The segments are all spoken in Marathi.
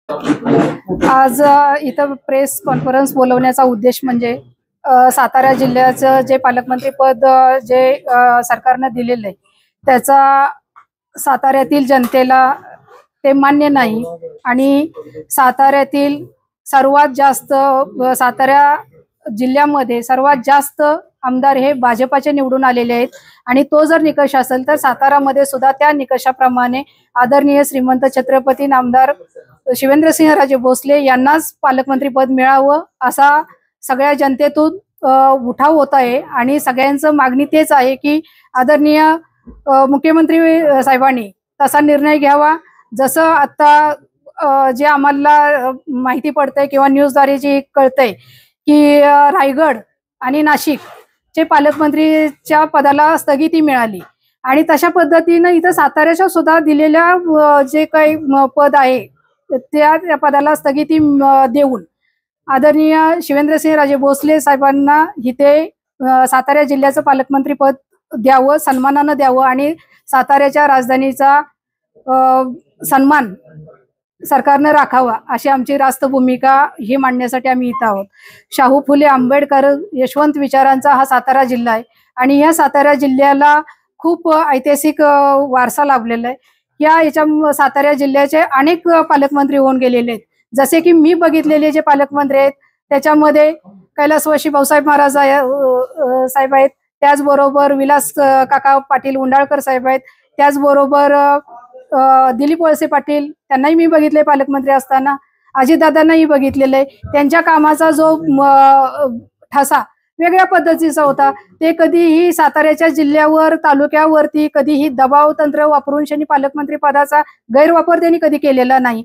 आज इथं प्रेस कॉन्फरन्स बोलवण्याचा उद्देश म्हणजे सातारा जिल्ह्याचं जे पालकमंत्री पद जे सरकारनं दिलेलं आहे त्याचा साताऱ्यातील जनतेला ते मान्य नाही आणि साताऱ्यातील सर्वात जास्त सातारा जिल्ह्यामध्ये सर्वात जास्त आमदार हे भाजपाचे निवडून आलेले आहेत आणि तो जर निकष असेल तर सातारामध्ये सुद्धा त्या निकषाप्रमाणे आदरणीय श्रीमंत छत्रपती नामदार शिवेंद्रसिंहराजे भोसले यांनाच पालकमंत्री पद मिळावं असा सगळ्या जनतेतून उठाव होत आहे आणि सगळ्यांचं मागणी तेच आहे की आदरणीय मुख्यमंत्री साहेबांनी तसा निर्णय घ्यावा। जसं आता जे आम्हाला माहिती पडतंय किंवा न्यूजद्वारे जे कळतंय की रायगड आणि नाशिकचे पालकमंत्रीच्या पदाला स्थगिती मिळाली आणि तशा पद्धतीनं इथं साताऱ्याच्या सुद्धा दिलेल्या जे काही पद आहे त्या पदाला स्थगिती देऊन आदरणीय शिवेंद्रसिंहराजे भोसले साहेबांना इथे सातारा जिल्ह्याचं पालकमंत्री पद द्यावं, सन्मानानं द्यावं आणि साताऱ्याच्या राजधानीचा सन्मान सरकारने राखावा अशी आमची रास्त भूमिका ही मांडण्यासाठी आम्ही इथं आहोत। शाहू फुले आंबेडकर यशवंत विचारांचा हा सातारा जिल्हा आहे आणि या सातारा जिल्ह्याला खूप ऐतिहासिक वारसा लाभलेला आहे। याच्या सातारा जिल्ह्याचे अनेक पालकमंत्री होऊन गेलेले आहेत। जसे की मी बघितलेले जे पालकमंत्री आहेत त्याच्यामध्ये कैलासवासी भाऊसाहेब महाराज साहेब आहेत, त्याचबरोबर विलास काका पाटील उंडाळकर साहेब आहेत, त्याचबरोबर दिलीप वळसे पाटील त्यांनाही मी बघितले पालकमंत्री असताना, अजितदादांनाही बघितलेलं आहे। त्यांच्या कामाचा जो ठसा वेगळ्या पद्धतीचा होता, ते कधीही साताऱ्याच्या जिल्ह्यावर तालुक्यावरती कधीही दबाव तंत्र वापरून त्यांनी पालकमंत्री पदाचा गैरवापर त्यांनी कधी केलेला नाही।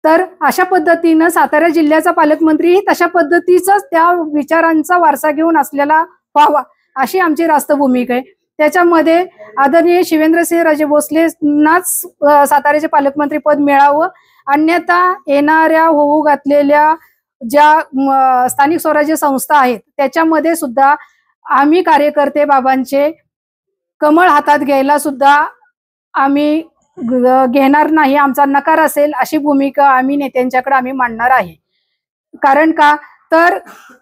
तर अशा पद्धतीनं सातारा जिल्ह्याचा पालकमंत्री तशा पद्धतीचाच त्या विचारांचा वारसा घेऊन असलेला व्हावा अशी आमची रास्त भूमिका आहे। त्याच्यामध्ये आदरणीय शिवेंद्रसिंहराजे भोसलेंनाच साताऱ्याचे पालकमंत्री पद मिळावं, अन्यथा येणाऱ्या होऊ घातलेल्या ज्या स्थानिक स्वराज्य संस्था आहेत त्याच्यामध्ये सुद्धा आम्ही कार्यकर्ते बाबांचे कमळ हातात घ्यायला सुद्धा आम्ही घेणार नाही, आमचा नकार असेल अशी भूमिका आम्ही नेत्यांच्याकडे आम्ही मांडणार आहे। कारण का तर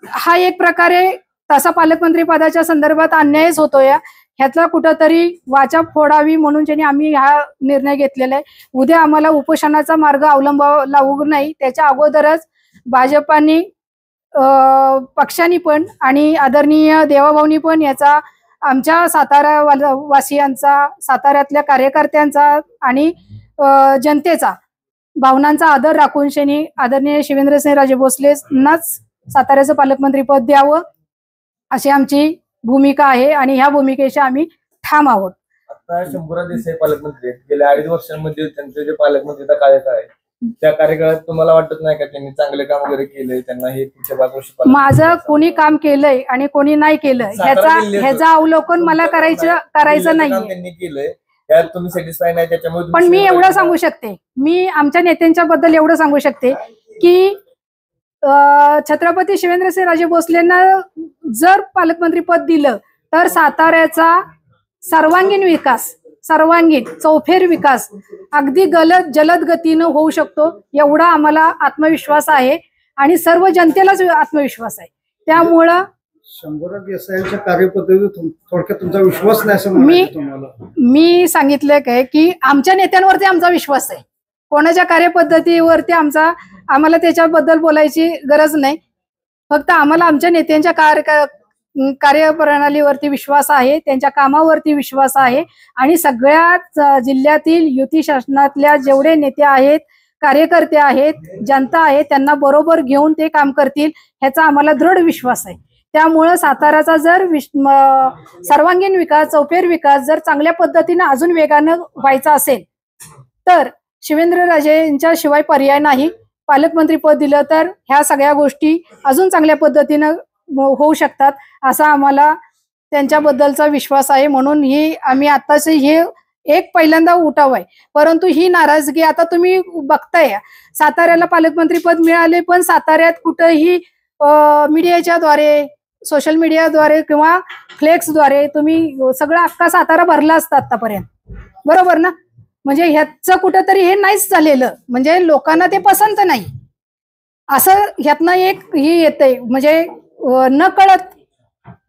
हा एक प्रकारे तसा पालकमंत्री पदाच्या संदर्भात अन्यायच होतोय, ह्याचा कुठंतरी वाचा फोडावी म्हणून ज्यांनी आम्ही हा निर्णय घेतलेला आहे। उद्या आम्हाला उपोषणाचा मार्ग अवलंबावा लागू नाही, त्याच्या अगोदरच भाजपाने पक्षांनी पण आणि आदरणीय देवाभाऊनी पण याचा आमच्या सातारा वासियांचा, साताऱ्यातल्या कार्यकर्त्यांचा आणि जनतेचा भावनांचा आदर राखून शनी आदरणीय शिवेंद्रसिंहराजे भोसलेंनाच साताऱ्याचं पालकमंत्री पद द्यावं अशी आमची भूमिका आहे आणि ह्या भूमिकेशी आम्ही ठाम आहोत। आता शंभूराज देसाई पालकमंत्री गेल्या 2.5 वर्षांमध्ये त्यांचे जे पालकमंत्रीचा कार्यकाळ आहे त्या कार्यकाळात तुम्हाला वाटत नाही का त्यांनी चांगले काम वगैरे केले? त्यांना हे पुढच्या 5 वर्ष माझं कोणी काम केलंय आणि कोणी नाही केलं ह्याचा अवलोकन मला करायचं नाही। त्यांनी केलंय त्यात तुम्ही सॅटिस्फाय नाही त्याच्यामुळे, पण मी एवढं सांगू शकते, मी आमच्या नेत्यांच्या बद्दल एवढं सांगू शकते की छत्रपती शिवेंद्रसिंहराजे भोसलेंना जर पालकमंत्री पद दिलं तर साताऱ्याचा सर्वांगीण विकास, सर्वांगीण चौफेर विकास अगदी जलद गतीनं होऊ शकतो एवढा आम्हाला आत्मविश्वास आहे आणि सर्व जनतेलाच आत्मविश्वास आहे। त्यामुळं शंभूराज देसाईंच्या कार्यपद्धतीवर थोडक्यात तुमचा विश्वास नाही असं मी सांगितलं काय की आमच्या नेत्यांवरती आमचा विश्वास आहे, कोणाच्या कार्यपद्धतीवरती आम्हाला त्याच्याबद्दल बोलायची गरज नाही। फक्त आम्हाला आमच्या नेत्यांच्या कार्यप्रणालीवरती विश्वास आहे, त्यांच्या कामावरती विश्वास आहे आणि सगळ्याच जिल्ह्यातील युती शासनातल्या जेवढे नेते आहेत, कार्यकर्ते आहेत, जनता आहे त्यांना बरोबर घेऊन ते काम करतील ह्याचा आम्हाला दृढ विश्वास आहे। त्यामुळे साताराचा जर सर्वांगीण विकास, चौफेर विकास जर चांगल्या पद्धतीने अजून वेगानं व्हायचा असेल तर शिवेंद्रराजेंच्या शिवाय पर्याय नाही। पालकमंत्री पद दिलं तर ह्या सगळ्या गोष्टी अजून चांगल्या पद्धतीनं होऊ शकतात असा आम्हाला त्यांच्याबद्दलचा विश्वास आहे। म्हणून ही आम्ही आताच हे एक पहिल्यांदा उठाव आहे, परंतु ही नाराजगी आता तुम्ही बघताय साताऱ्याला पालकमंत्री पद मिळाले पण साताऱ्यात कुठेही मीडियाच्या द्वारे, सोशल मीडियाद्वारे किंवा फ्लेक्सद्वारे तुम्ही सगळं अख्खा सातारा भरला असता आतापर्यंत, बरोबर ना? म्हणजे ह्याचं कुठंतरी हे नाहीच झालेलं, म्हणजे लोकांना ते पसंत नाही असं ह्यातनं एक हे येतंय. म्हणजे न कळत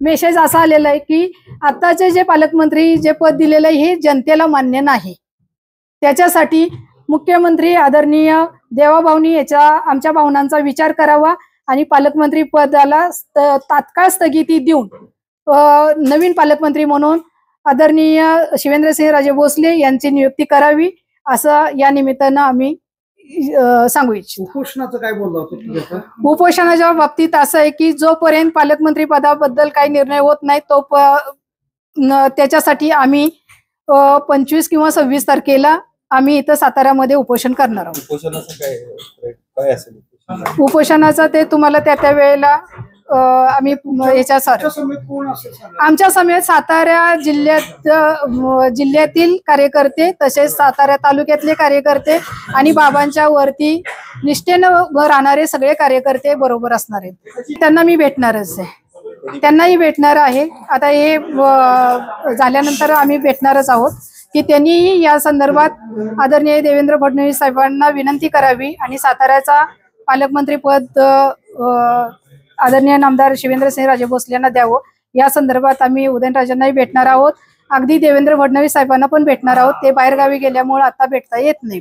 मेसेज असा आलेला आहे की आताचे जे पालकमंत्री जे पद दिलेलं आहे हे जनतेला मान्य नाही. त्याच्यासाठी मुख्यमंत्री आदरणीय देवाभाऊनी याच्या आमच्या भावनांचा विचार करावा आणि पालकमंत्री पदाला तात्काळ स्थगिती देऊन नवीन पालकमंत्री म्हणून आदरणीय शिवेंद्रसिंहराजे भोसले यांची नियुक्ती करावी असं या निमित्तानं आम्ही सांगू इच्छितो. उपोषणाचं काय बोलला होतं? उपोषणाच्या बाबतीत असं आहे की जोपर्यंत पालकमंत्री पदाबद्दल काही निर्णय होत नाही तो त्याच्यासाठी आम्ही 25 किंवा 26 तारखेला आम्ही इथं साताऱ्यामध्ये उपोषण करणार आहोत. उपोषणाचं काय असेल? उपोषणाचं ते तुम्हाला त्या वेळेला आम्ही आमच्या समेत सातारा जिल्ह्यातील कार्यकर्ते तसेच सातारा तालुक्यातले कार्यकर्ते आणि बाबांच्या वरती निष्ठेनं राहणारे सगळे कार्यकर्ते बरोबर असणार आहेत. त्यांना मी भेटणारच आहे, त्यांनाही भेटणार आहे. आता हे झाल्यानंतर आम्ही भेटणारच आहोत की त्यांनीही या संदर्भात आदरणीय देवेंद्र फडणवीस साहेबांना विनंती करावी आणि साताऱ्याचा पालकमंत्री पद आदरणीय नामदार शिवेंद्रसिंहराजे भोसले यांना द्यावं. या संदर्भात आम्ही उदयनराजेंनाही भेटणार आहोत, अगदी देवेंद्र फडणवीस साहेबांना पण भेटणार आहोत. ते बाहेरगावी गेल्यामुळे आता भेटता येत नाही.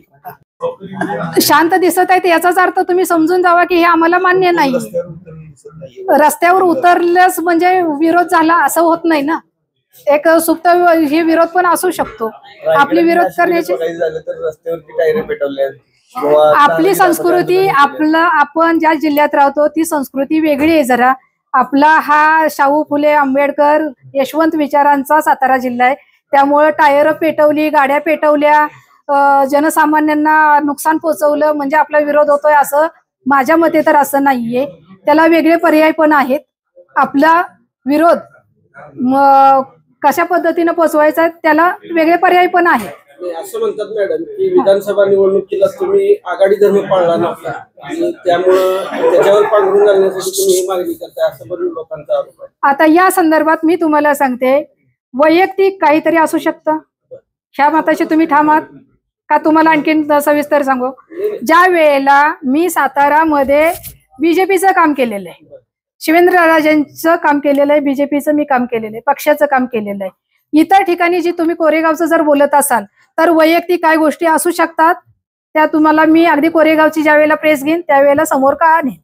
शांत दिसत आहेत याचाच अर्थ तुम्ही समजून जावा की हे आम्हाला मान्य नाही. रस्त्यावर उतरल्यास म्हणजे विरोध झाला असं होत नाही ना. एक सुप्त हे विरोध पण असू शकतो. आपली विरोध करण्याची आपली संस्कृती आपण ज्या जिल्ह्यात राहतो ती संस्कृती वेगळी आहे जरा. आपला हा शाहू फुले आंबेडकर यशवंत विचारांचा सातारा जिल्हा आहे. त्यामुळे टायर पेटवली, गाड्या पेटवल्या, जनसामान्यांना नुकसान पोहोचवलं म्हणजे आपला विरोध होतोय असं माझ्या मते तर असं नाहीये. त्याला वेगळे पर्याय पण आहेत. आपला विरोध कशा पद्धतीने पोचवायचा त्याला वेगळे पर्याय पण आहेत. असं म्हणतात मॅडम की विधानसभा निवडणुकीला तुम्ही आघाडी धर्म पाळला नव्हता आणि त्यामुळं त्याच्यावर पांघरून घालण्यासाठी तुम्ही ही मागणी करताय असं पण लोकांचा आरोप आहे. आता या संदर्भात मी तुम्हाला सांगते, वैयक्तिक काहीतरी असू शकतं. ह्या मताशी तुम्ही ठामात का? तुम्हाला आणखीन सविस्तर सांगू. ज्या वेळेला मी सातारामध्ये बीजेपीचं काम केलेलं आहे, शिवेंद्रराजेंचं काम केलेलं आहे, बीजेपीचं मी काम केलेलं आहे, पक्षाचं काम केलेलं आहे. इतर ठिकाणी जी तुम्ही कोरेगावचं जर बोलत असाल तर वैयक्तिक काय गोष्टी असू शकतात त्या तुम्हाला मी अगदी कोरेगावची ज्या वेळेला प्रेस घेईन त्यावेळेला समोर का आणेन.